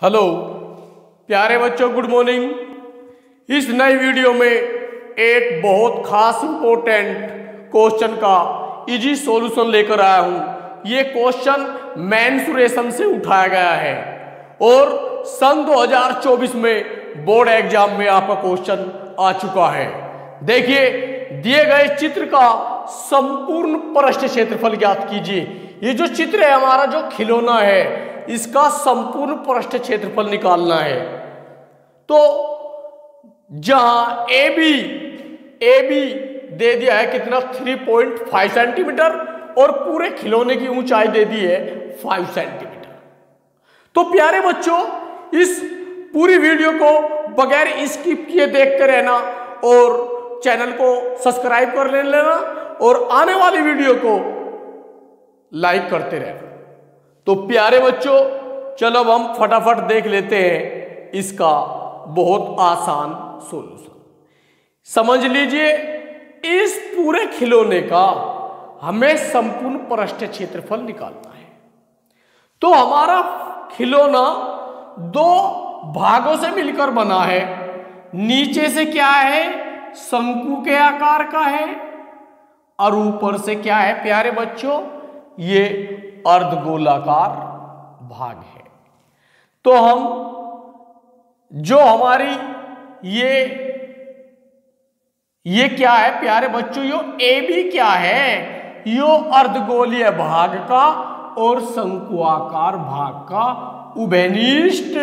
Hello प्यारे बच्चों, good morning. इस नई वीडियो में एक बहुत खास इंपॉर्टेंट क्वेश्चन का इजी सॉल्यूशन लेकर आया हूं। ये क्वेश्चन मेंसुरेशन से उठाया गया है और सन 2024 में बोर्ड एग्जाम में आपका क्वेश्चन आ चुका है। देखिए, दिए गए चित्र का संपूर्ण पृष्ठ क्षेत्रफल ज्ञात कीजिए। ये जो चित्र है हमारा, जो खिलौना है, इसका संपूर्ण पृष्ठ क्षेत्रफल निकालना है। तो जहां ए बी दे दिया है कितना, 3.5 सेंटीमीटर, और पूरे खिलौने की ऊंचाई दे दी है 5 सेंटीमीटर। तो प्यारे बच्चों, इस पूरी वीडियो को बगैर स्किप किए देखते रहना और चैनल को सब्सक्राइब कर लेना और आने वाली वीडियो को लाइक करते रहना। तो प्यारे बच्चों, चलो अब हम फटाफट देख लेते हैं इसका बहुत आसान सॉल्यूशन। समझ लीजिए, इस पूरे खिलौने का हमें संपूर्ण पृष्ठ क्षेत्रफल निकालना है। तो हमारा खिलौना दो भागों से मिलकर बना है। नीचे से क्या है, शंकु के आकार का है, और ऊपर से क्या है प्यारे बच्चों, ये अर्धगोलाकार भाग है। तो हम जो हमारी ये क्या है प्यारे बच्चों, यो ए बी क्या है, यो अर्धगोलीय भाग का और शंकुआकार भाग का उभयनिष्ठ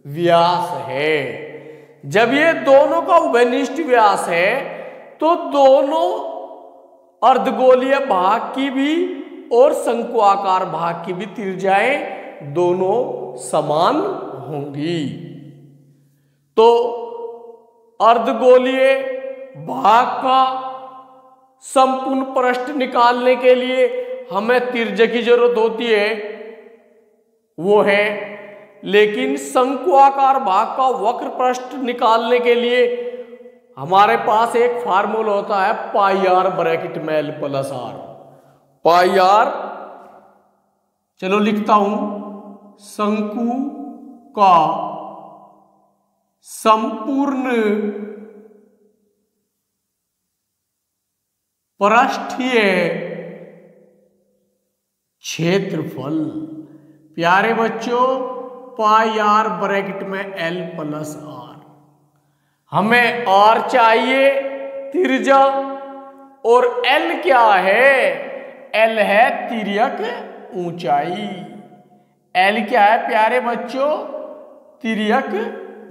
व्यास है। जब ये दोनों का उभयनिष्ठ व्यास है तो दोनों अर्धगोलीय भाग की भी और शंकुआकार भाग की भी त्रिज्याएं दोनों समान होंगी। तो अर्धगोलीय भाग का संपूर्ण पृष्ठ निकालने के लिए हमें त्रिज्या की जरूरत होती है, वो है। लेकिन शंकुआकार भाग का वक्र पृष्ठ निकालने के लिए हमारे पास एक फार्मूला होता है, पाई आर ब्रैकेट में L plus r. Pi r, चलो लिखता हूं, शंकु का संपूर्ण पृष्ठीय क्षेत्रफल। प्यारे बच्चों, पाई आर ब्रैकेट में एल प्लस आर। हमें आर चाहिए त्रिज्या, और एल क्या है, एल है तिर्यक ऊंचाई। एल क्या है प्यारे बच्चों, तिर्यक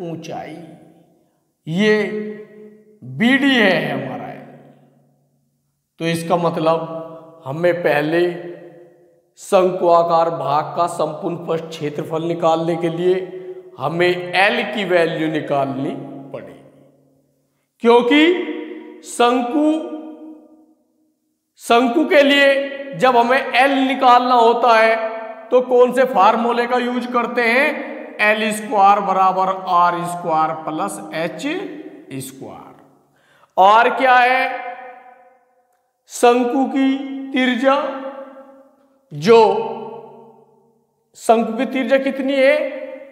ऊंचाई। ये बीडी है हमारा एल। तो इसका मतलब हमें पहले शंकुआकार भाग का संपूर्ण पृष्ठ क्षेत्रफल निकालने के लिए हमें एल की वैल्यू निकालनी पड़ेगी, क्योंकि शंकु के लिए जब हमें एल निकालना होता है तो कौन से फार्मूले का यूज करते हैं, एल स्क्वायर बराबर r square plus h square. आर क्या है, शंकु की त्रिज्या। जो शंकु की त्रिज्या कितनी है,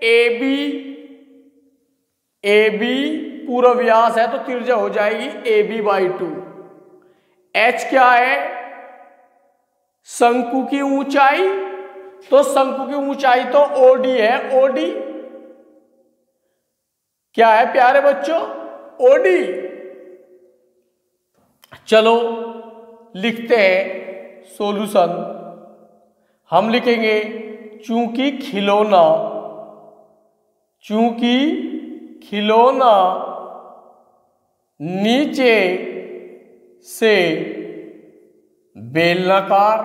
ए बी पूरा व्यास है तो त्रिज्या हो जाएगी ए बी बाई 2। एच क्या है, शंकु की ऊंचाई। तो शंकु की ऊंचाई तो ओडी है, ओडी क्या है प्यारे बच्चों, ओडी। चलो लिखते हैं सॉल्यूशन। हम लिखेंगे, चूंकि खिलौना नीचे से बेलनाकार,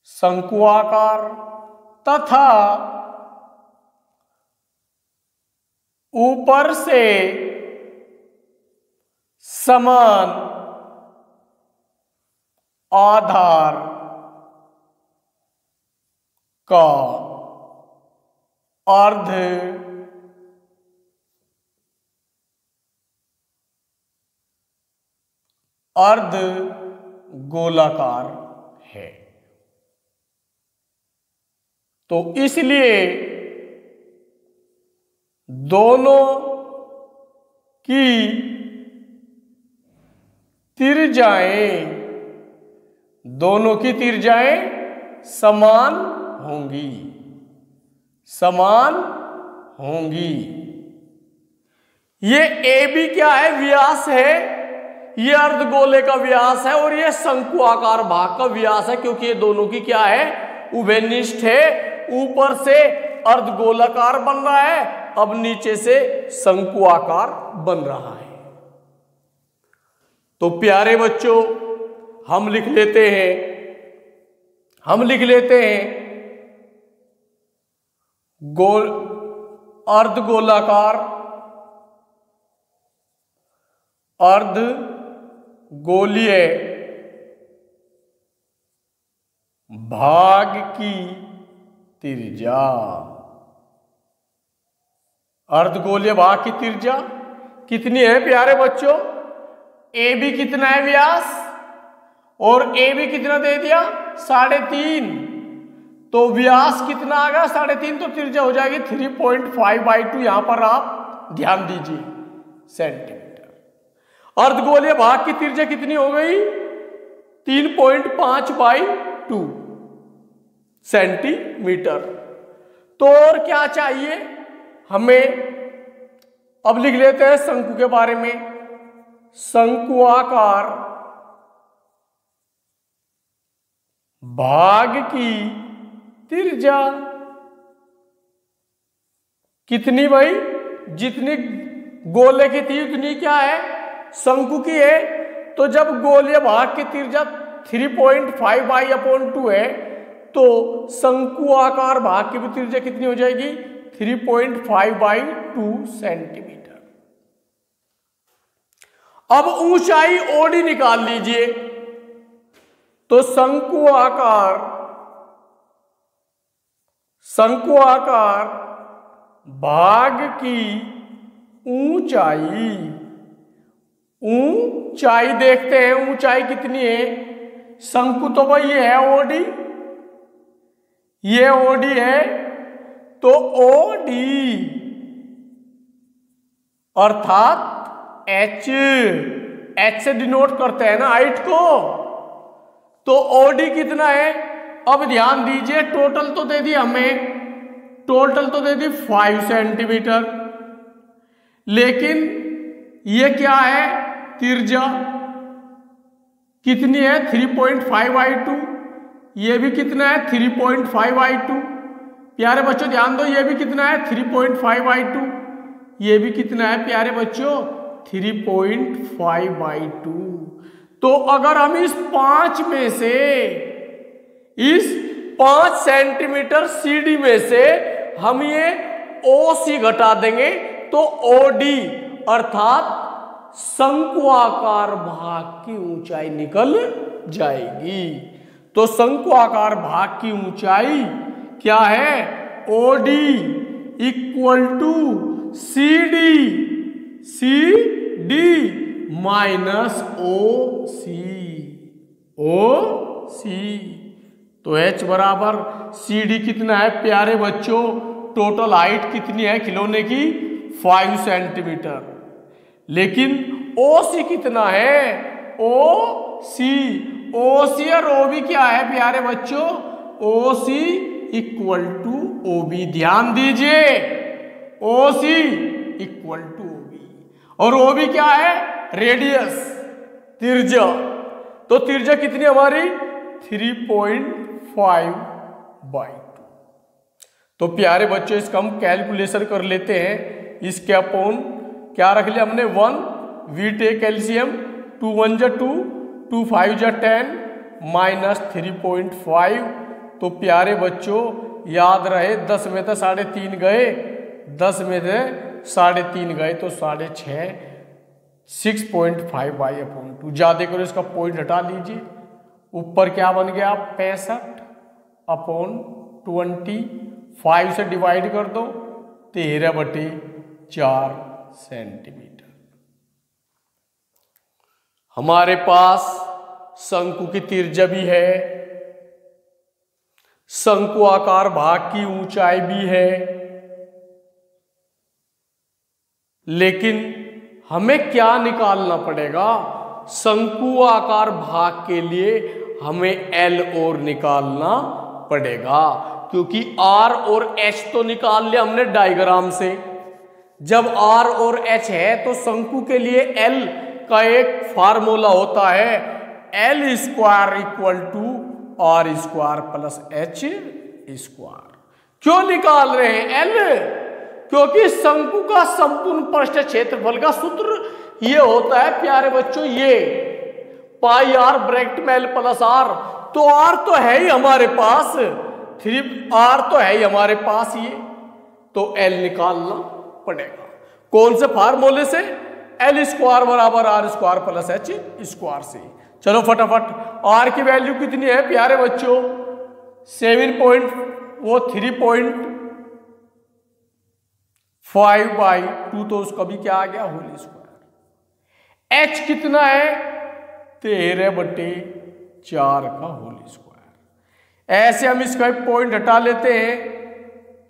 शंकुआकार तथा ऊपर से समान आधार का अर्ध गोलाकार है। तो इसलिए दोनों की त्रिज्याएं समान होंगी, ये ए बी क्या है, व्यास है, ये अर्धगोले का व्यास है और ये शंकु आकार भाग का व्यास है, क्योंकि ये दोनों की क्या है, उभयनिष्ठ है। ऊपर से अर्धगोलाकार बन रहा है, अब नीचे से शंकु आकार बन रहा है। तो प्यारे बच्चों हम लिख लेते हैं अर्धगोलीय भाग की त्रिज्या, अर्धगोलीय भाग की त्रिज्या कितनी है प्यारे बच्चों, ए बी कितना है व्यास, और ए बी कितना दे दिया 3.5, तो व्यास कितना आ गया 3.5, तो त्रिज्या हो जाएगी 3.5/2। यहां पर आप ध्यान दीजिए सेंटीमीटर। अर्धगोलीय भाग की त्रिज्या कितनी हो गई 3.5/2 सेंटीमीटर। तो और क्या चाहिए हमें, अब लिख लेते हैं शंकु के बारे में। शंकु आकार भाग की त्रिज्या कितनी भाई, जितनी गोले की थी उतनी क्या है, शंकु की है। तो जब गोलीय भाग की त्रिज्या 3.5/2 है, तो शंकु आकार भाग की भी त्रिज्या कितनी हो जाएगी 3.5/2 सेंटीमीटर। अब ऊंचाई ओडी निकाल लीजिए। तो शंकु आकार भाग की ऊंचाई देखते हैं, ऊंचाई कितनी है। शंकु तो भाई ये है ओडी, ये ओडी है, तो ओडी अर्थात एच से डिनोट करते हैं ना हाइट को। तो ओडी कितना है, अब ध्यान दीजिए, टोटल तो दे दी हमें, टोटल तो दे दी 5 सेंटीमीटर, लेकिन ये क्या है, त्रिज्या कितनी है 3.5/2, ये भी कितना है 3.5/2। प्यारे बच्चों ध्यान दो, ये भी कितना है 3.5/2, ये भी कितना है प्यारे बच्चों 3.5/2। तो अगर हम इस 5 में से, इस 5 सेंटीमीटर सीडी में से हम ये ओसी घटा देंगे, तो ओडी अर्थात शंकु आकार भाग की ऊंचाई निकल जाएगी। तो शंकु आकार भाग की ऊंचाई क्या है, OD equal to CD minus OC. तो H बराबर CD कितना है प्यारे बच्चों, टोटल हाइट कितनी है खिलौने की 5 सेंटीमीटर, लेकिन OC कितना है, OC और OB क्या है प्यारे बच्चों, OC इक्वल टू OB। ध्यान दीजिए OC इक्वल टू OB, और OB क्या है, रेडियस, त्रिज्या। तो त्रिज्या कितनी हमारी 3.5/2। तो प्यारे बच्चों इसका हम कैलकुलेशन कर लेते हैं। इसके अपोन क्या रख लिया हमने 1, वीटे कैल्शियम 2 1 जा 2, 2 5 जा 10 माइनस 3.5। तो प्यारे बच्चों याद रहे 10 में तो 3.5 गए, 10 में से 3.5 गए, तो 6.5 6.5/2। ज्यादा करो इसका पॉइंट हटा लीजिए, ऊपर क्या बन गया 65/20, 5 से डिवाइड कर दो 13/4 सेंटीमीटर। हमारे पास शंकु की त्रिज्या भी है, शंकु आकार भाग की ऊंचाई भी है, लेकिन हमें क्या निकालना पड़ेगा? शंकु आकार भाग के लिए हमें एल और निकालना पड़ेगा, क्योंकि आर और एच तो निकाल लिया हमने डायग्राम से। जब आर और एच है तो शंकु के लिए एल का एक फार्मूला होता है, L square equal to r square plus h square. क्यों निकाल रहे हैं एल? क्योंकि शंकु का संपूर्ण पृष्ठ क्षेत्रफल का सूत्र ये होता है प्यारे बच्चों, ये पाई आर ब्रैकेट में एल प्लस आर। तो आर तो है ही हमारे पास, 3R तो है ही हमारे पास, ये तो एल निकालना पड़ेगा। कौन से फार्मूले से? एल स्क्वायर बराबर r square plus h square से। चलो फटाफट, आर की वैल्यू कितनी है प्यारे बच्चों? 3.5/2, तो उसका भी क्या आ गया? Whole square. एच कितना है? 13/4 का होल स्क्वायर। ऐसे हम इसका एक पॉइंट हटा लेते हैं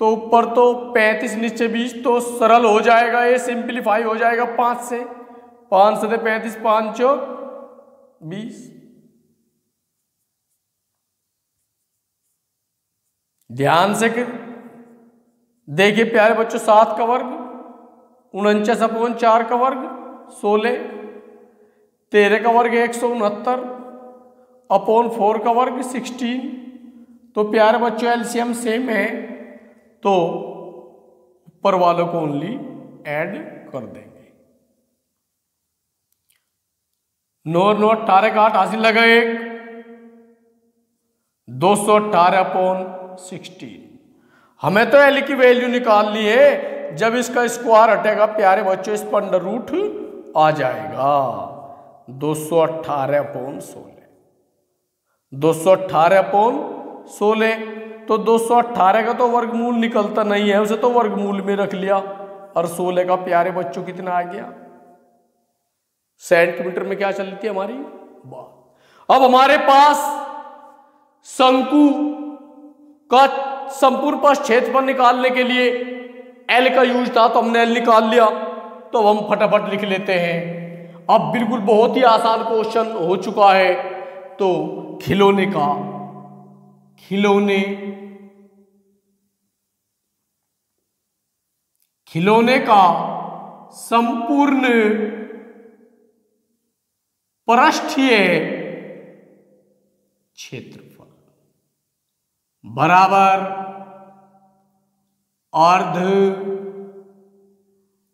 तो ऊपर तो 35 नीचे 20, तो सरल हो जाएगा, ये सिंप्लीफाई हो जाएगा 5 से। 5 से 35, 5 चौक 20। ध्यान से देखिए प्यारे बच्चों, 7 का वर्ग 49/4 का वर्ग 16, 13 का वर्ग 169 अपॉन 4 का वर्ग 16। तो प्यारे बच्चों एलसीएम सेम है, तो ऊपर वालों को ओनली ऐड कर देंगे। 9 9 18 का 8 हासिल लगा 1, 218/16। हमें तो एल की वैल्यू निकालनी है। जब इसका स्क्वायर हटेगा प्यारे बच्चों, इस पर अंडर रूट आ जाएगा। 218/16, 218/16। तो 218 का तो वर्गमूल निकलता नहीं है, उसे तो वर्गमूल में रख लिया। और 16 का प्यारे बच्चों कितना आ गया? सेंटीमीटर में क्या चलती है हमारी बात। अब हमारे पास शंकु का संपूर्ण पृष्ठ क्षेत्रफल निकालने के लिए एल का यूज था, तो हमने एल निकाल लिया। तो हम फटाफट लिख लेते हैं। अब बिल्कुल बहुत ही आसान क्वेश्चन हो चुका है। तो खिलौने का संपूर्ण पृष्ठीय क्षेत्रफल बराबर अर्ध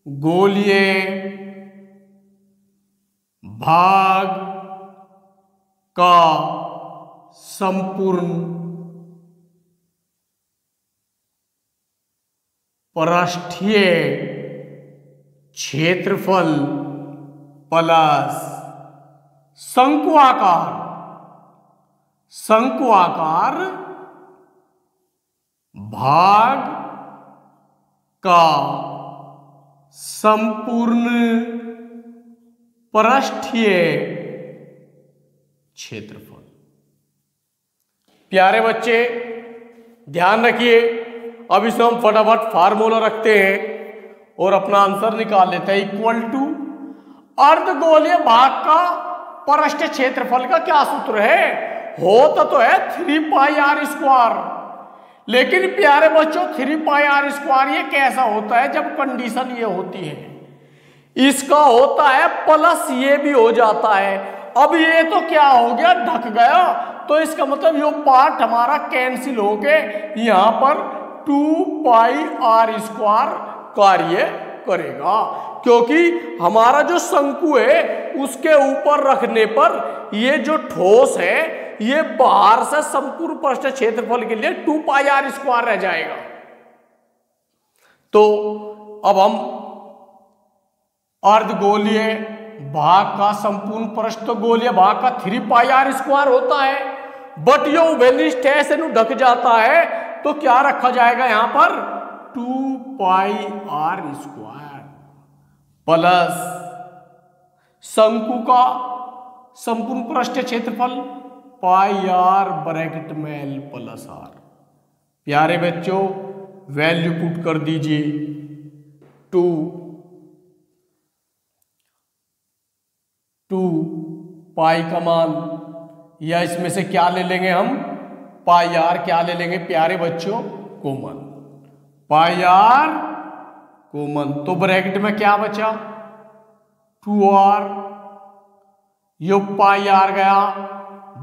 गोलीय भाग का संपूर्ण पृष्ठीय क्षेत्रफल प्लस शंकु आकार भाग का संपूर्ण पृष्ठीय क्षेत्रफल। प्यारे बच्चे ध्यान रखिए, अब इसमें हम फटाफट फार्मूला रखते हैं और अपना आंसर निकाल लेते हैं। इक्वल टू अर्धगोलीय भाग का पृष्ठ क्षेत्रफल का क्या सूत्र है? होता तो है 3πr²। लेकिन प्यारे बच्चों 3πr² ये कैसा होता है? जब कंडीशन ये होती है, इसका होता है प्लस ये भी हो जाता है। अब ये तो क्या हो गया? ढक गया। तो इसका मतलब ये पार्ट हमारा कैंसिल हो के यहां पर 2πr² कार्य करेगा, क्योंकि हमारा जो शंकु है उसके ऊपर रखने पर ये जो ठोस है ये बाहर से संपूर्ण पृष्ठ क्षेत्रफल के लिए 2πr² रह जाएगा। तो अब हम अर्धगोलीय भाग का संपूर्ण पृष्ठ, तो गोलीय भाग का 3πr² होता है, बट यो वेनिस्टेशन ढक जाता है तो क्या रखा जाएगा यहां पर? 2πr² प्लस शंकु का संपूर्ण पृष्ठ क्षेत्रफल पाई आर ब्रैकेट में एल प्लस आर। प्यारे बच्चों वैल्यू पुट कर दीजिए 2 पाई का मान, या इसमें से क्या ले लेंगे हम, पाई आर क्या ले लेंगे प्यारे बच्चों, कॉमन, पाई आर कॉमन। तो ब्रैकेट में क्या बचा 2r, यो पाई आर गया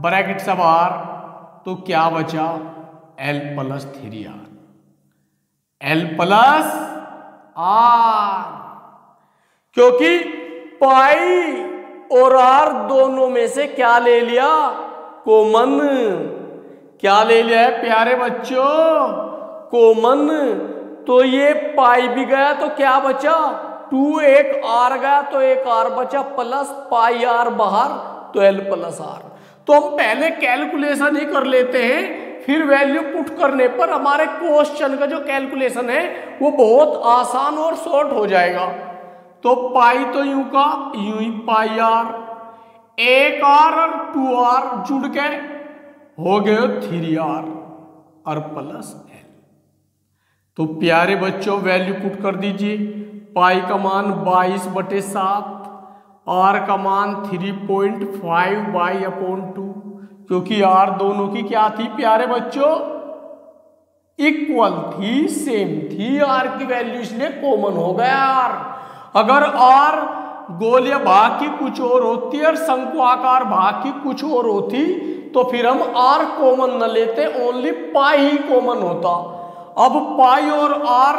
ब्रैकेट सब आर, तो क्या बचा l plus 3r, l plus r, क्योंकि पाई और आर दोनों में से क्या ले लिया, कॉमन। क्या ले लिया है प्यारे बच्चों, कॉमन। तो ये पाई भी गया तो क्या बचा 2, एक आर गया तो एक आर बचा, प्लस पाई आर बाहर तो एल प्लस आर। तो हम पहले कैलकुलेशन ही कर लेते हैं, फिर वैल्यू पुट करने पर हमारे क्वेश्चन का जो कैलकुलेशन है वो बहुत आसान और शॉर्ट हो जाएगा। तो पाई तो यूं का यूं ही पाई आर, एक आर और 2r जुड़ के हो गए 3r और प्लस एल। तो प्यारे बच्चों वैल्यू पुट कर दीजिए, पाई का मान 22/7, आर का मान 3.5/2, क्योंकि आर दोनों की क्या थी प्यारे बच्चों, इक्वल थी, सेम थी, आर की वैल्यू इसलिए कॉमन हो गया आर। अगर आर गोलीय भाग की कुछ और होती और शंक्वाकार भाग की कुछ और होती तो फिर हम आर कॉमन न लेते, ओनली पाई ही कॉमन होता। अब पाई और आर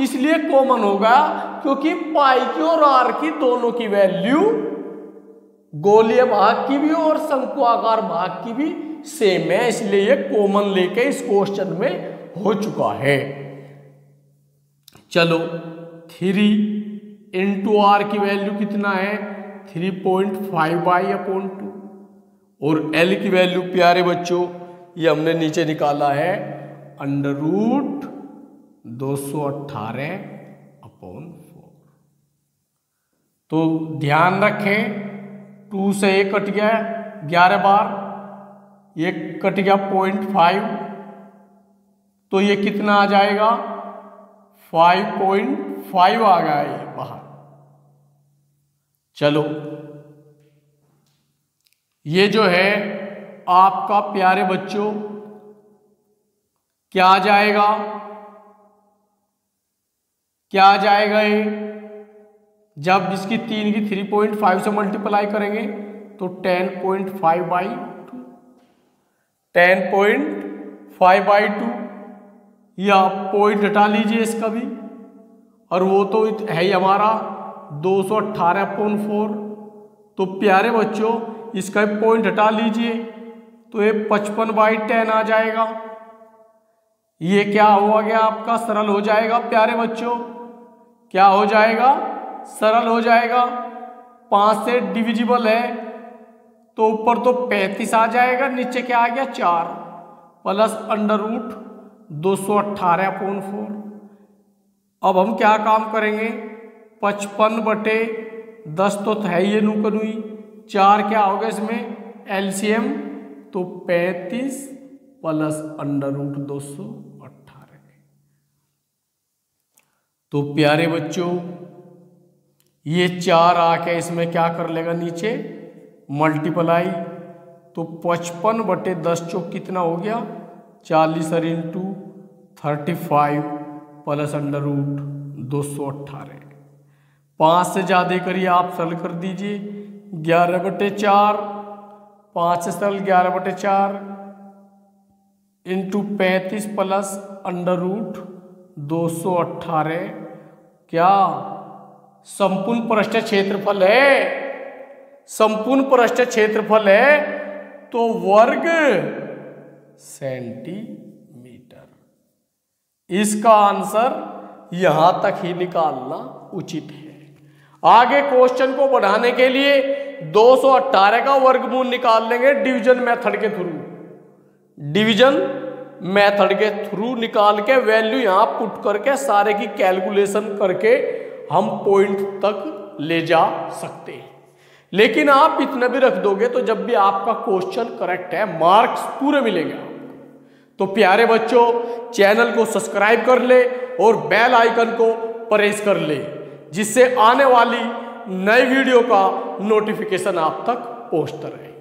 इसलिए कॉमन हो गया क्योंकि पाई की और आर की दोनों की वैल्यू गोलीय भाग की भी और शंक्वाकार भाग की भी सेम है, इसलिए ये कॉमन लेके इस क्वेश्चन में हो चुका है। चलो 3 इंटू आर की वैल्यू कितना है 3.5/2, और एल की वैल्यू प्यारे बच्चों ये हमने नीचे निकाला है √218/4। तो ध्यान रखें 2 से 1 कट गया 11 बार, ये कट गया 0.5, तो ये कितना आ जाएगा 5.5 आ गया ये बाहर। चलो ये जो है आपका प्यारे बच्चों क्या आ जाएगा, क्या आ जाएगा ये, जब इसकी 3 की 3.5 से मल्टीप्लाई करेंगे तो 10.5/2, 10.5/2, या पॉइंट हटा लीजिए इसका भी, और वो तो है ही हमारा 218/4। तो प्यारे बच्चों इसका पॉइंट हटा लीजिए तो ये 55/10 आ जाएगा। ये क्या हुआ गया आपका, सरल हो जाएगा प्यारे बच्चों, क्या हो जाएगा, सरल हो जाएगा। 5 से डिविजिबल है तो ऊपर तो 35 आ जाएगा, नीचे क्या आ गया 4 प्लस √218/4। अब हम क्या काम करेंगे, 55/10 तो है ये नूकनुई, 4 क्या होगा इसमें एलसीएम, तो 35 प्लस √218। तो प्यारे बच्चों ये 4 आके इसमें क्या कर लेगा नीचे मल्टीप्लाई, तो 55/10 चौक कितना हो गया 40 और इंटू 35 प्लस √218। 5 से ज़्यादा करिए आप सरल कर दीजिए, 11/4, 5 से सरल 11/4 इंटू 35 प्लस √218, क्या संपूर्ण पृष्ठ क्षेत्रफल है, संपूर्ण पृष्ठ क्षेत्रफल है तो वर्ग सेंटीमीटर। इसका आंसर यहां तक ही निकालना उचित है। आगे क्वेश्चन को बढ़ाने के लिए 218 का वर्गमूल निकाल लेंगे डिवीजन मेथड के थ्रू, डिवीजन मेथड के थ्रू निकाल के वैल्यू यहां पुट करके सारे की कैलकुलेशन करके हम पॉइंट तक ले जा सकते हैं। लेकिन आप इतना भी रख दोगे तो जब भी आपका क्वेश्चन करेक्ट है मार्क्स पूरे मिलेंगे आपको। तो प्यारे बच्चों, चैनल को सब्सक्राइब कर ले और बेल आइकन को प्रेस कर ले, जिससे आने वाली नई वीडियो का नोटिफिकेशन आप तक पहुंचता रहे।